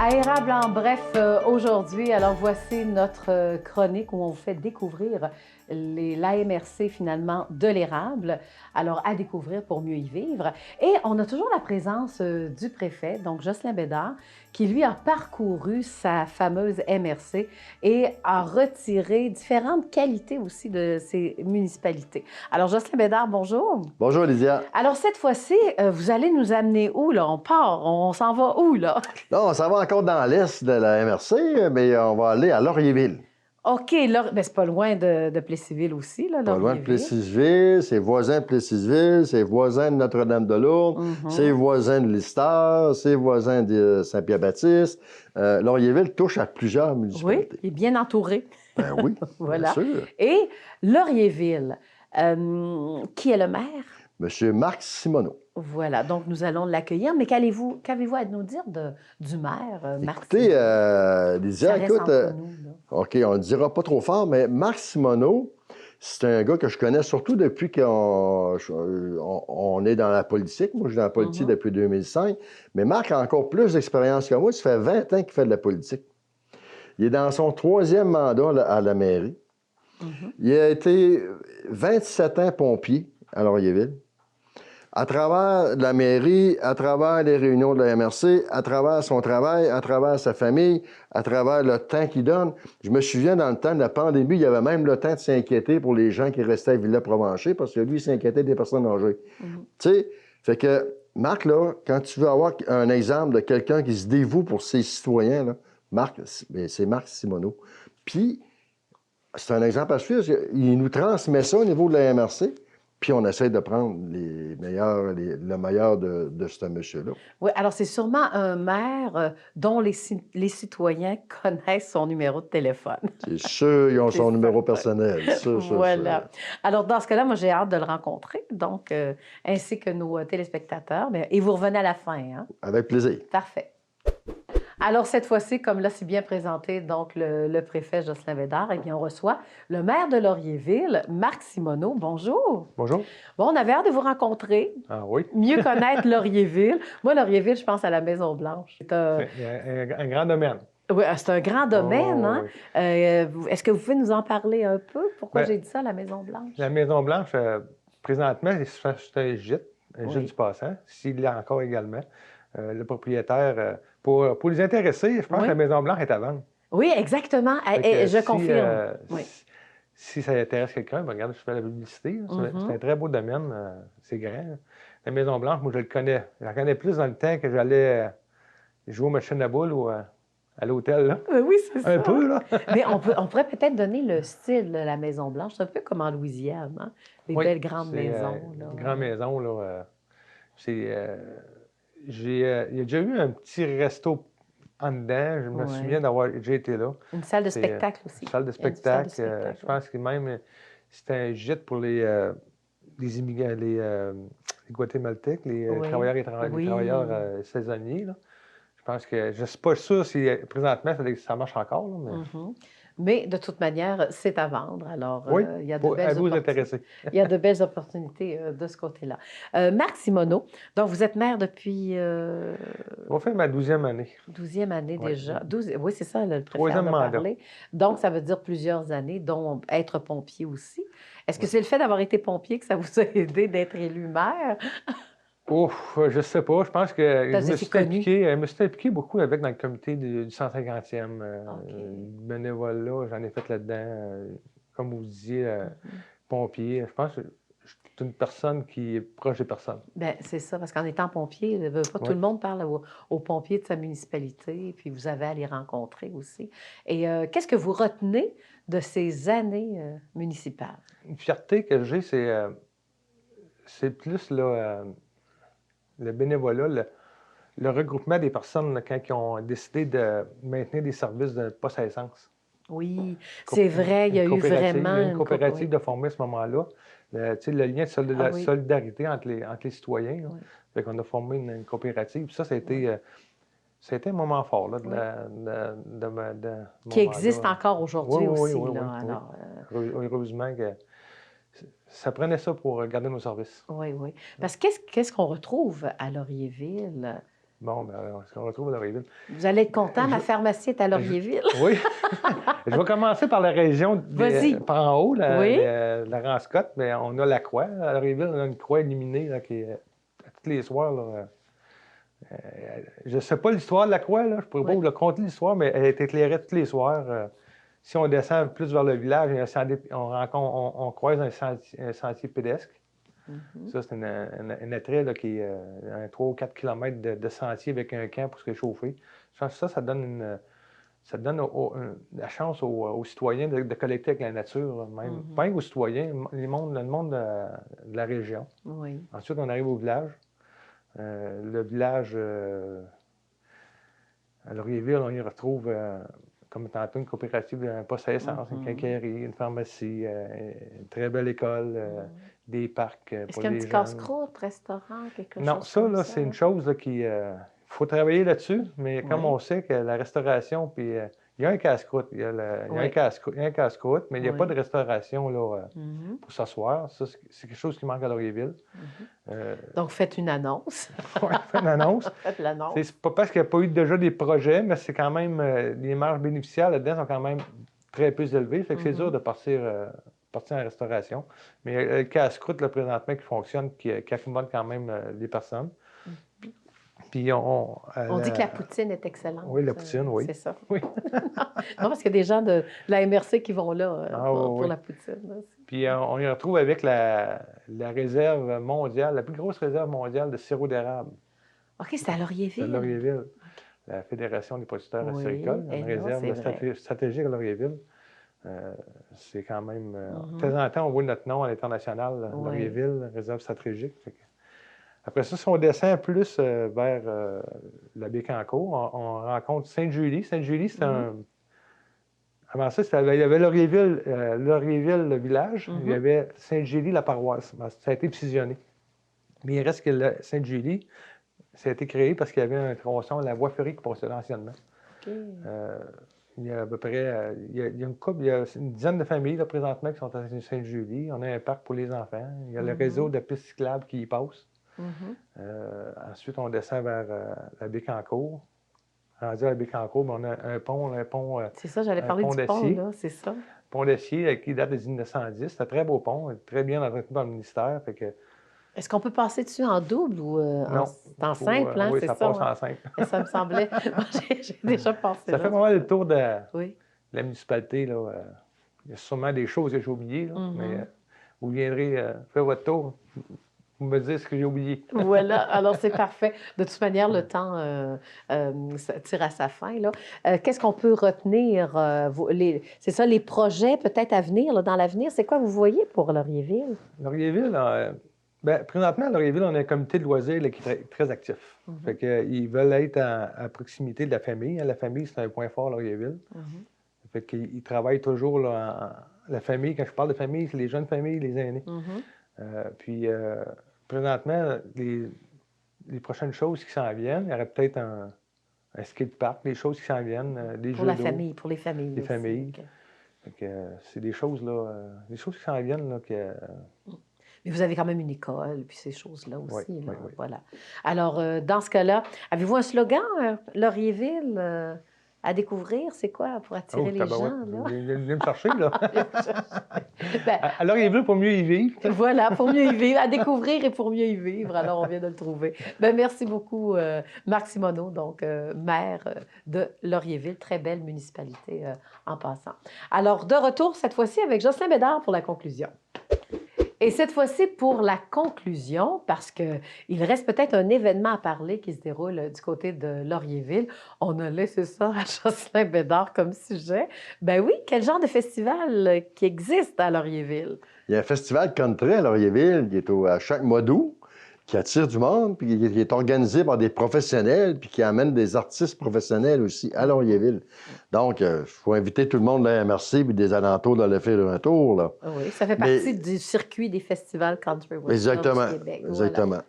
À Érable en bref, aujourd'hui, alors voici notre chronique où on vous fait découvrir l'AMRC finalement de l'érable, alors à découvrir pour mieux y vivre. Et on a toujours la présence du préfet, donc Jocelyn Bédard, qui lui a parcouru sa fameuse MRC et a retiré différentes qualités aussi de ces municipalités. Alors Jocelyn Bédard, bonjour. Bonjour Lydia. Alors cette fois-ci, vous allez nous amener où là? On part, on s'en va où là? Là, on s'en va encore dans l'est de la MRC, mais on va aller à Laurierville. OK, ben, c'est pas loin de Plessisville aussi, là, Pas loin de Laurierville. Plessisville, c'est voisin de Plessisville, c'est voisin de Notre-Dame-de-Lourdes, c'est voisin de Lister, c'est voisin de Saint-Pierre-Baptiste. Laurierville touche à plusieurs municipalités. Oui, il est bien entouré. Ben oui, voilà. bien sûr. Et Laurierville, qui est le maire? Monsieur Marc Simoneau. Voilà, donc nous allons l'accueillir. Mais qu'avez-vous à nous dire du maire, Marc Écoutez, Simoneau? Lydia, Ça reste écoute, entre nous, là. OK, on ne dira pas trop fort, mais Marc Simoneau, c'est un gars que je connais surtout depuis qu'on est dans la politique. Moi, je suis dans la politique depuis 2005. Mais Marc a encore plus d'expérience que moi. Ça fait 20 ans qu'il fait de la politique. Il est dans son 3e mandat à la mairie. Il a été 27 ans pompier à Laurierville. À travers la mairie, à travers les réunions de la MRC, à travers son travail, à travers sa famille, à travers le temps qu'il donne. Je me souviens, dans le temps de la pandémie, il y avait même le temps de s'inquiéter pour les gens qui restaient à Villa-Provencher parce que lui, il s'inquiétait des personnes âgées. Tu sais, fait que, Marc, là, quand tu veux avoir un exemple de quelqu'un qui se dévoue pour ses citoyens, là, Marc, c'est Marc Simoneau. Puis, c'est un exemple à suivre. Il nous transmet ça au niveau de la MRC. Puis on essaie de prendre le meilleur de ce monsieur-là. Oui, alors c'est sûrement un maire dont les citoyens connaissent son numéro de téléphone. C'est sûr, ils ont son numéro personnel. Voilà. Alors dans ce cas-là, moi j'ai hâte de le rencontrer, donc ainsi que nos téléspectateurs. Et vous revenez à la fin, hein? Avec plaisir. Parfait. Alors, cette fois-ci, comme là, c'est bien présenté, donc le préfet Jocelyn Bédard, eh bien, on reçoit le maire de Laurierville, Marc Simoneau. Bonjour. Bonjour. Bon, on avait hâte de vous rencontrer. Ah oui. Mieux connaître Laurierville. Moi, Laurierville, je pense à la Maison-Blanche. C'est un grand domaine. Oui, c'est un grand domaine. Hein? Oui. Est-ce que vous pouvez nous en parler un peu? Pourquoi Ben, j'ai dit ça, la Maison-Blanche? La Maison-Blanche, présentement, c'est un gîte du passant, s'il l'est encore également. Le propriétaire, pour les intéresser, je pense que la Maison-Blanche est à vendre. Oui, exactement. Je confirme. Si ça intéresse quelqu'un, ben, regarde, je fais la publicité. C'est un très beau domaine. C'est grand. La Maison-Blanche, moi, je le connais. Je la connais plus dans le temps que j'allais jouer aux machines à boules ou à l'hôtel. Oui, c'est ça. Un peu, là. Mais on pourrait peut-être donner le style de la Maison-Blanche. C'est un peu comme en Louisiane, hein? Les belles grandes maisons. Une grande maison, là. Il y a déjà eu un petit resto en dedans. Je me souviens d'avoir déjà été là. Une salle de spectacle aussi. Une salle de spectacle. Je pense que même c'était un gîte pour les immigrants, les Guatémaltèques, les travailleurs étrangers, les travailleurs saisonniers. Là. Je pense que je ne suis pas sûr si présentement ça marche encore. Là, mais de toute manière, c'est à vendre. Alors, oui, il y a de belles opportunités. Il y a de belles opportunités de ce côté-là. Marc Simoneau, donc vous êtes maire depuis... On fait ma 12e année. 12e année déjà. 12, oui, c'est ça, le préfet en a parlé. Mandat. Donc, ça veut dire plusieurs années, dont être pompier aussi. Est-ce que c'est le fait d'avoir été pompier que ça vous a aidé d'être élu maire? Ouf, je sais pas. Je pense que je me suis impliqué beaucoup dans le comité du 150e. Bénévolat, j'en ai fait là-dedans. Comme vous disiez, pompier. Je pense que je suis une personne qui est proche des personnes. Bien, c'est ça, parce qu'en étant pompier, pas tout le monde parle aux pompiers de sa municipalité, puis vous avez à les rencontrer aussi. Et qu'est-ce que vous retenez de ces années municipales? Une fierté que j'ai, c'est plus là, le bénévolat, le regroupement des personnes là, quand ils ont décidé de maintenir des services de poste à essence. Oui, c'est vrai, il y a eu vraiment... une coopérative de former à ce moment-là. Le lien de solidarité entre les citoyens. Fait qu'on a formé une coopérative. Puis ça a été un moment fort là, qui existe encore aujourd'hui aussi. Oui. Heureusement que ça prenait ça pour garder nos services. Oui. Parce que qu'est-ce qu'on retrouve à Laurierville? Bon, ben, on se retrouve à Laurierville. Vous allez être content, ma pharmacie est à Laurierville. Oui. Je vais commencer par la région, par en haut, la Ranscotte, mais on a la croix. À Laurierville, on a une croix illuminée là, qui est tous les soirs. Là, je ne sais pas l'histoire de la croix, là, je ne pourrais pas vous raconter l'histoire, mais elle est éclairée tous les soirs. Si on descend plus vers le village, on croise un sentier pédestre. Ça, c'est un attrait là, qui est un 3 ou 4 km de sentier avec un camp pour se réchauffer. Ça donne la chance aux citoyens de collecter avec la nature, là, même. Pas aux citoyens, le monde de la région. Oui. Ensuite, on arrive au village. Le village, à Laurierville, on y retrouve, comme tantôt, une coopérative, un poste à essence, une quincaillerie, une pharmacie, une très belle école, des parcs pour les jeunes. Est-ce qu'il y a un petit casse-croûte, restaurant, quelque chose? Non, ça, là, c'est une chose là, qui... faut travailler là-dessus, mais comme on sait que la restauration, puis il y a un casse-croûte, il y a un casse-croûte, mais il n'y a pas de restauration là, pour s'asseoir. Ça, c'est quelque chose qui manque à Laurierville. Donc, faites une annonce. Oui, faites une annonce. Faites l'annonce. C'est pas parce qu'il n'y a pas eu déjà des projets, mais c'est quand même... les marges bénéficiaires là-dedans sont quand même très peu élevées. Fait que c'est dur de partir en restauration. Mais le casse-croûte, là, présentement, qui fonctionne, qui accommode quand même les personnes. Puis on dit que la poutine est excellente. Oui, la poutine, oui. C'est ça. Oui. Non, parce qu'il y a des gens de la MRC qui vont là pour la poutine. Puis on y retrouve avec la réserve mondiale, la plus grosse réserve mondiale de sirop d'érable. OK, c'est à Laurierville. C'est à Laurierville. La Fédération des producteurs acéricoles, une réserve stratégique à Laurierville. C'est quand même... De temps en temps, on voit notre nom à l'international, Laurierville, réserve stratégique. Après ça, si on descend plus vers la Bécancour, on rencontre Sainte-Julie. Sainte-Julie, c'est un... Avant ça, il y avait Laurierville, le village. Il y avait Sainte-Julie, la paroisse. Ça a été fusionné. Mais il reste que Sainte-Julie, ça a été créé parce qu'il y avait un tronçon, la voie ferrée qui passait là anciennement. Il y a à peu près... il y a une dizaine de familles là, présentement qui sont à Sainte-Julie. On a un parc pour les enfants. Il y a le réseau de pistes cyclables qui y passe. Ensuite, on descend vers la Bécancour. Rendu à la Bécancour, on a un pont. C'est ça, j'allais parler du pont, là, c'est ça. Pont d'acier qui date des 1910. C'est un très beau pont, très bien entretenu par le ministère. Est-ce qu'on peut passer dessus en double ou en simple? Oui, c'est ça passe en simple. Ça me semblait. J'ai déjà passé ça fait vraiment le tour de la municipalité. Là. Il y a sûrement des choses que j'ai oubliées, là, mais vous viendrez faire votre tour. Vous me dites ce que j'ai oublié. Voilà, alors c'est parfait. De toute manière, le temps tire à sa fin. Qu'est-ce qu'on peut retenir? C'est ça, les projets peut-être à venir, là, dans l'avenir. C'est quoi vous voyez pour Laurierville? Laurierville, présentement, à Laurierville, on a un comité de loisirs là, qui est très actif. Fait qu'ils veulent être à proximité de la famille. La famille, c'est un point fort à Laurierville. Fait qu'ils travaillent toujours là, la famille. Quand je parle de famille, c'est les jeunes familles, les aînés. Puis, présentement, les prochaines choses qui s'en viennent, il y aurait peut-être un skatepark, des choses qui s'en viennent, des jeux d'eau. Pour les familles. Les familles. Okay. C'est des choses, là, des choses qui s'en viennent, là, que... Mais vous avez quand même une école, puis ces choses-là aussi. Oui, là, oui. Voilà. Alors, dans ce cas-là, avez-vous un slogan, Laurierville, à découvrir? C'est quoi pour attirer les gens? Vous venez me chercher, là. À Laurierville, pour mieux y vivre. Voilà, pour mieux y vivre, à découvrir et pour mieux y vivre. Alors, on vient de le trouver. Merci beaucoup, Marc Simoneau, donc maire de Laurierville. Très belle municipalité en passant. Alors, de retour cette fois-ci avec Jocelyn Bédard pour la conclusion. Et cette fois-ci, pour la conclusion, parce qu'il reste peut-être un événement à parler qui se déroule du côté de Laurierville, on a laissé ça à Jocelyn Bédard comme sujet. Ben oui, quel genre de festival qui existe à Laurierville? Il y a un festival country à Laurierville qui est à chaque mois d'août, qui attire du monde, puis qui est organisé par des professionnels, puis qui amène des artistes professionnels aussi à Laurierville. Donc, il faut inviter tout le monde de la MRC puis des alentours de le faire un tour. Là. Oui, ça fait partie du circuit des festivals country western du Québec. Exactement. Voilà.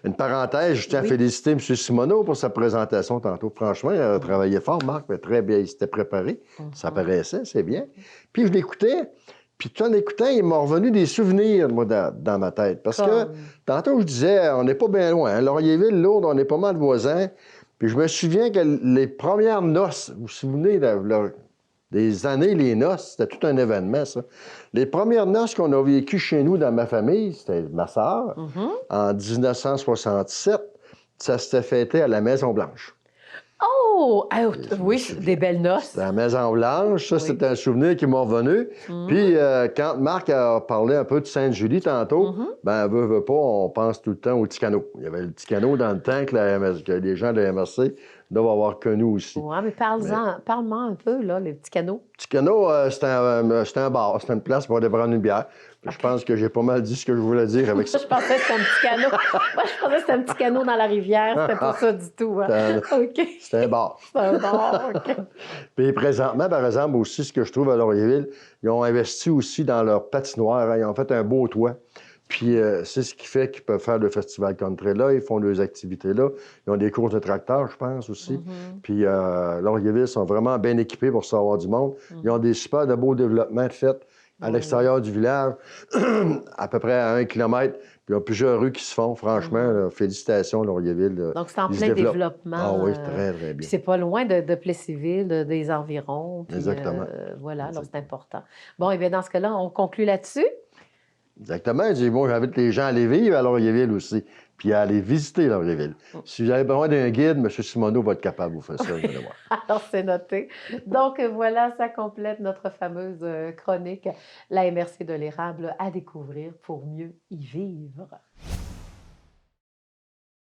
Une parenthèse, je tiens à féliciter M. Simoneau pour sa présentation tantôt. Franchement, il a travaillé fort, Marc, mais très bien, il s'était préparé. Ça paraissait, c'est bien. Puis je l'écoutais, Puis tout en écoutant, il m'est revenu des souvenirs, moi, dans ma tête. Parce que, tantôt, je disais, on n'est pas bien loin. Hein? Laurierville, Lourdes, on est pas mal voisins. Puis je me souviens que les premières noces, vous vous souvenez des années, les noces, c'était tout un événement, ça. Les premières noces qu'on a vécues chez nous, dans ma famille, c'était ma sœur, en 1967. Ça s'était fêté à la Maison-Blanche. Oh! Oui, des belles noces. C'était la Maison-Blanche, ça, c'était un souvenir qui m'est revenu. Puis, quand Marc a parlé un peu de Sainte-Julie tantôt, ben, veut pas, on pense tout le temps au Ticano. Il y avait le Ticano dans le temps que les gens de la MRC doivent avoir connu aussi. Oui, mais parle-moi un peu, là, les Ticano. Ticano, c'était un bar, c'était une place pour aller prendre une bière. Je pense que j'ai pas mal dit ce que je voulais dire avec ça. Je pensais que c'était un petit canot. Moi, je pensais que c'était un petit canot dans la rivière. C'était pas ça du tout. Hein? C'était un bar. C'est un bar, OK. Puis présentement, par exemple, aussi, ce que je trouve à Laurierville, ils ont investi aussi dans leur patinoire. Hein? Ils ont fait un beau toit. Puis c'est ce qui fait qu'ils peuvent faire le festival country là. Ils font leurs activités là. Ils ont des courses de tracteurs, je pense, aussi. Puis Laurierville sont vraiment bien équipés pour savoir du monde. Ils ont des super de beaux développements faits à l'extérieur du village, à peu près à 1 kilomètre. Puis il y a plusieurs rues qui se font, franchement. Là, félicitations, Laurierville. Donc, c'est en plein développement. Ah oui, très, très bien. Puis c'est pas loin de Plessisville, des environs. Puis, exactement. Voilà, donc c'est important. Bon, et bien dans ce cas-là, on conclut là-dessus. Exactement. Moi, j'invite les gens à aller vivre à Laurierville aussi, puis à aller visiter Laurierville. Si vous avez besoin d'un guide, M. Simoneau va être capable de vous faire ça, vous allez voir. Alors, c'est noté. Donc, voilà, ça complète notre fameuse chronique, la MRC de l'érable à découvrir pour mieux y vivre.